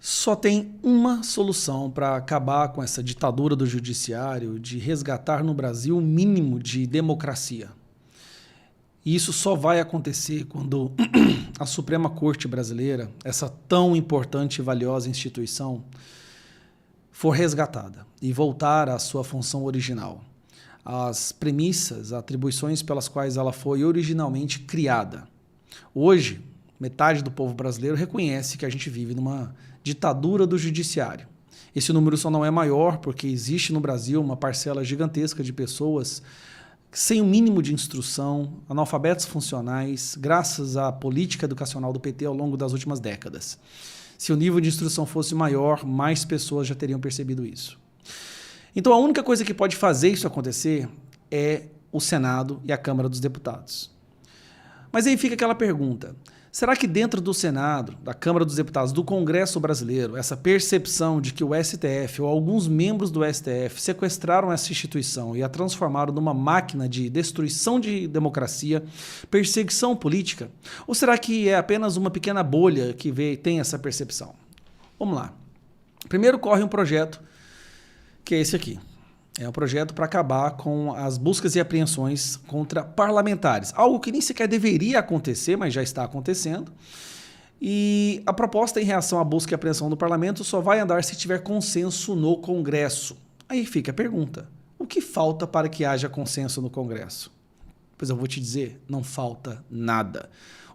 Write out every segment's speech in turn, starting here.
Só tem uma solução para acabar com essa ditadura do judiciário, de resgatar no Brasil o mínimo de democracia. E isso só vai acontecer quando a Suprema Corte Brasileira, essa tão importante e valiosa instituição, for resgatada e voltar à sua função original. As premissas, atribuições pelas quais ela foi originalmente criada. Hoje, metade do povo brasileiro reconhece que a gente vive numa ditadura do judiciário. Esse número só não é maior porque existe no Brasil uma parcela gigantesca de pessoas sem o mínimo de instrução, analfabetos funcionais, graças à política educacional do PT ao longo das últimas décadas. Se o nível de instrução fosse maior, mais pessoas já teriam percebido isso. Então a única coisa que pode fazer isso acontecer é o Senado e a Câmara dos Deputados. Mas aí fica aquela pergunta: será que dentro do Senado, da Câmara dos Deputados, do Congresso brasileiro, essa percepção de que o STF ou alguns membros do STF sequestraram essa instituição e a transformaram numa máquina de destruição de democracia, perseguição política? Ou será que é apenas uma pequena bolha que tem essa percepção? Vamos lá. Primeiro corre um projeto que é esse aqui. É um projeto para acabar com as buscas e apreensões contra parlamentares. Algo que nem sequer deveria acontecer, mas já está acontecendo. E a proposta em reação à busca e apreensão do parlamento só vai andar se tiver consenso no Congresso. Aí fica a pergunta: o que falta para que haja consenso no Congresso? Pois eu vou te dizer, não falta nada.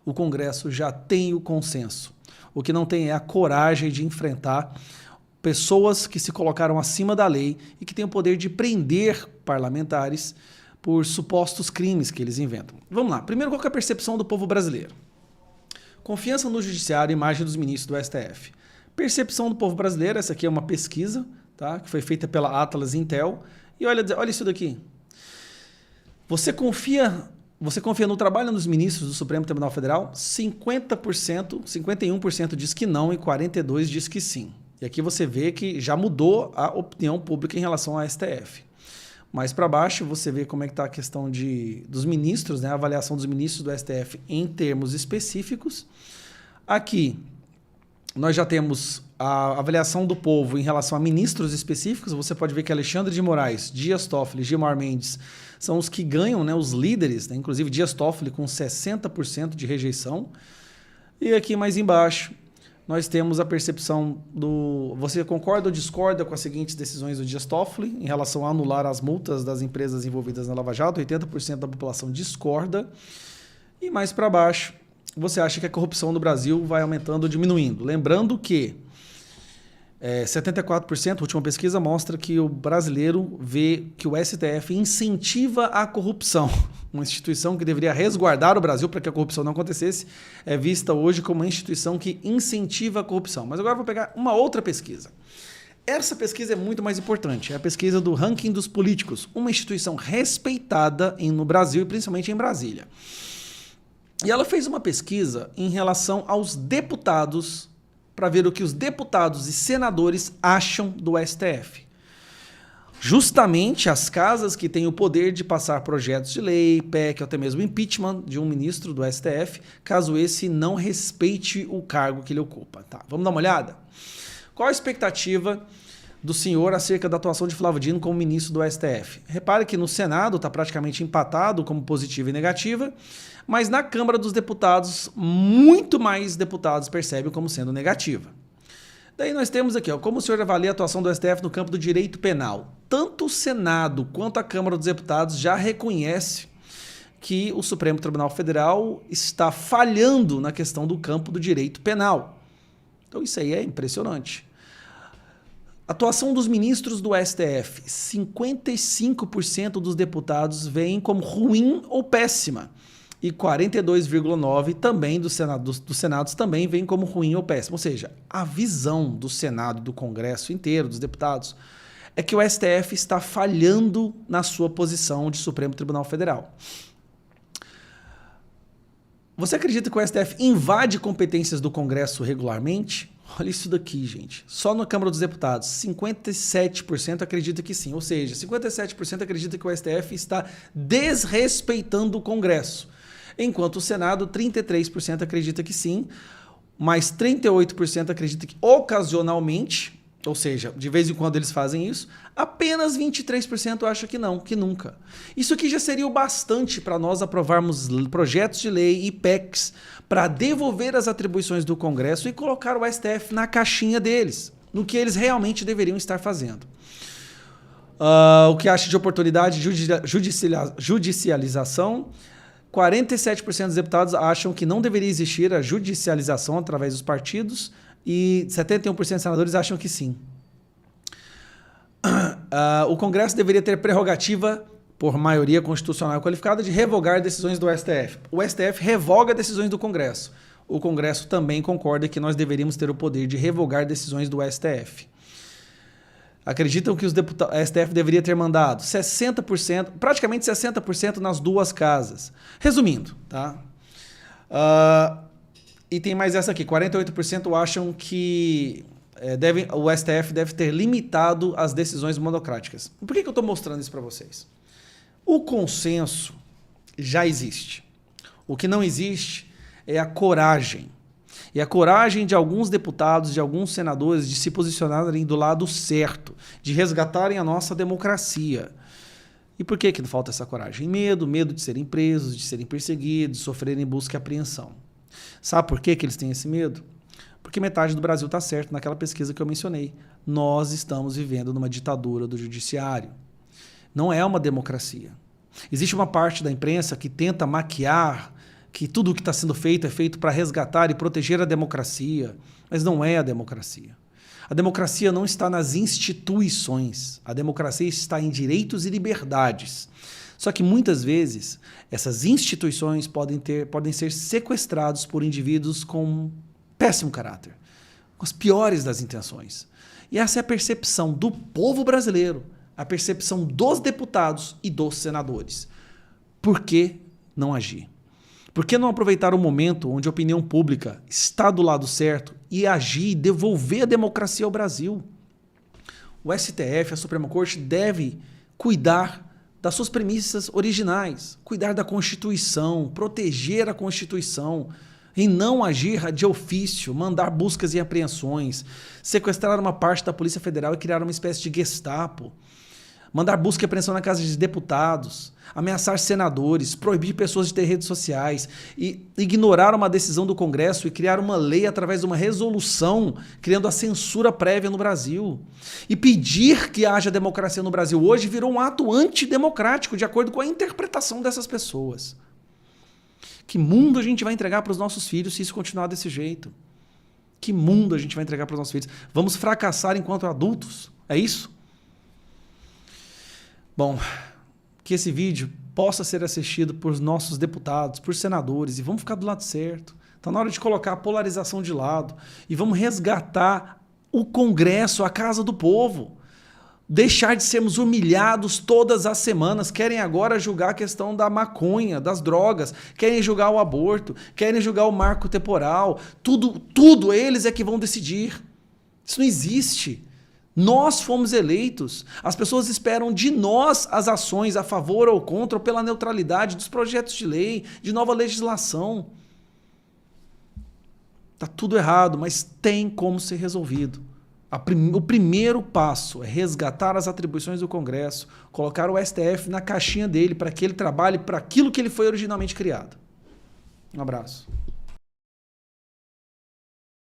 O Congresso já tem o consenso. O que não tem é a coragem de enfrentar pessoas que se colocaram acima da lei e que têm o poder de prender parlamentares por supostos crimes que eles inventam. Vamos lá. Primeiro, qual que é a percepção do povo brasileiro? Confiança no judiciário e imagem dos ministros do STF. Percepção do povo brasileiro, essa aqui é uma pesquisa, tá, que foi feita pela Atlas Intel. E olha isso daqui. Você confia no trabalho dos ministros do Supremo Tribunal Federal? 50%, 51% diz que não e 42% diz que sim. E aqui você vê que já mudou a opinião pública em relação ao STF. Mais para baixo você vê como é que está a questão dos ministros, né? A avaliação dos ministros do STF em termos específicos. Aqui nós já temos a avaliação do povo em relação a ministros específicos. Você pode ver que Alexandre de Moraes, Dias Toffoli, Gilmar Mendes são os que ganham, né? Os líderes, né? Inclusive Dias Toffoli com 60% de rejeição. E aqui mais embaixo nós temos a percepção do... Você concorda ou discorda com as seguintes decisões do Dias Toffoli em relação a anular as multas das empresas envolvidas na Lava Jato? 80% da população discorda. E mais para baixo, você acha que a corrupção no Brasil vai aumentando ou diminuindo? Lembrando que 74%, a última pesquisa mostra que o brasileiro vê que o STF incentiva a corrupção. Uma instituição que deveria resguardar o Brasil para que a corrupção não acontecesse, é vista hoje como uma instituição que incentiva a corrupção. Mas agora eu vou pegar uma outra pesquisa. Essa pesquisa é muito mais importante, é a pesquisa do Ranking dos Políticos, uma instituição respeitada no Brasil e principalmente em Brasília. E ela fez uma pesquisa em relação aos deputados, para ver o que os deputados e senadores acham do STF. Justamente as casas que têm o poder de passar projetos de lei, PEC, ou até mesmo impeachment de um ministro do STF, caso esse não respeite o cargo que ele ocupa. Tá, vamos dar uma olhada? Qual a expectativa do senhor acerca da atuação de Flávio Dino como ministro do STF? Repare que no Senado está praticamente empatado como positiva e negativa, mas na Câmara dos Deputados, muito mais deputados percebem como sendo negativa. Daí nós temos aqui, como o senhor avalia a atuação do STF no campo do direito penal? Tanto o Senado quanto a Câmara dos Deputados já reconhece que o Supremo Tribunal Federal está falhando na questão do campo do direito penal. Então isso aí é impressionante. Atuação dos ministros do STF, 55% dos deputados veem como ruim ou péssima. E 42,9% também dos senados também veem como ruim ou péssimo. Ou seja, a visão do Senado, do Congresso inteiro, dos deputados, é que o STF está falhando na sua posição de Supremo Tribunal Federal. Você acredita que o STF invade competências do Congresso regularmente? Olha isso daqui, gente. Só na Câmara dos Deputados, 57% acredita que sim. Ou seja, 57% acredita que o STF está desrespeitando o Congresso. Enquanto o Senado, 33% acredita que sim. mas 38% acredita que ocasionalmente, ou seja, de vez em quando eles fazem isso, apenas 23% acha que não, que nunca. Isso aqui já seria o bastante para nós aprovarmos projetos de lei e PECs para devolver as atribuições do Congresso e colocar o STF na caixinha deles, no que eles realmente deveriam estar fazendo. O que acha de oportunidade de judicialização? 47% dos deputados acham que não deveria existir a judicialização através dos partidos e 71% dos senadores acham que sim. O Congresso deveria ter prerrogativa, por maioria constitucional qualificada, de revogar decisões do STF. O STF revoga decisões do Congresso. O Congresso também concorda que nós deveríamos ter o poder de revogar decisões do STF. Acreditam que os deputados, a STF deveria ter mandado 60%, praticamente 60% nas duas casas. Resumindo, tá? E tem mais essa aqui, 48% acham que o STF deve ter limitado as decisões monocráticas. Por que eu estou mostrando isso para vocês? O consenso já existe. O que não existe é a coragem. E a coragem de alguns deputados, de alguns senadores, de se posicionarem do lado certo, de resgatarem a nossa democracia. E por que falta essa coragem? Medo de serem presos, de serem perseguidos, de sofrerem busca e apreensão. Sabe por que eles têm esse medo? Porque metade do Brasil está certo naquela pesquisa que eu mencionei. Nós estamos vivendo numa ditadura do judiciário. Não é uma democracia. Existe uma parte da imprensa que tenta maquiar que tudo o que está sendo feito é feito para resgatar e proteger a democracia, mas não é a democracia. A democracia não está nas instituições, a democracia está em direitos e liberdades. Só que muitas vezes essas instituições podem ser sequestrados por indivíduos com péssimo caráter, com as piores das intenções. E essa é a percepção do povo brasileiro, a percepção dos deputados e dos senadores. Por que não agir? Por que não aproveitar o momento onde a opinião pública está do lado certo e agir e devolver a democracia ao Brasil? O STF, a Suprema Corte, deve cuidar das suas premissas originais, cuidar da Constituição, proteger a Constituição e não agir de ofício, mandar buscas e apreensões, sequestrar uma parte da Polícia Federal e criar uma espécie de Gestapo, mandar busca e apreensão na casa de deputados, ameaçar senadores, proibir pessoas de ter redes sociais e ignorar uma decisão do Congresso e criar uma lei através de uma resolução, criando a censura prévia no Brasil. E pedir que haja democracia no Brasil hoje virou um ato antidemocrático, de acordo com a interpretação dessas pessoas. Que mundo a gente vai entregar para os nossos filhos se isso continuar desse jeito? Que mundo a gente vai entregar para os nossos filhos? Vamos fracassar enquanto adultos? É isso? Bom, que esse vídeo possa ser assistido por nossos deputados, por senadores, e vamos ficar do lado certo. Está na hora de colocar a polarização de lado e vamos resgatar o Congresso, a casa do povo. Deixar de sermos humilhados todas as semanas. Querem agora julgar a questão da maconha, das drogas, querem julgar o aborto, querem julgar o marco temporal. Tudo eles é que vão decidir. Isso não existe. Nós fomos eleitos. As pessoas esperam de nós as ações a favor ou contra, ou pela neutralidade dos projetos de lei, de nova legislação. Está tudo errado, mas tem como ser resolvido. O primeiro passo é resgatar as atribuições do Congresso, colocar o STF na caixinha dele para que ele trabalhe para aquilo que ele foi originalmente criado. Um abraço.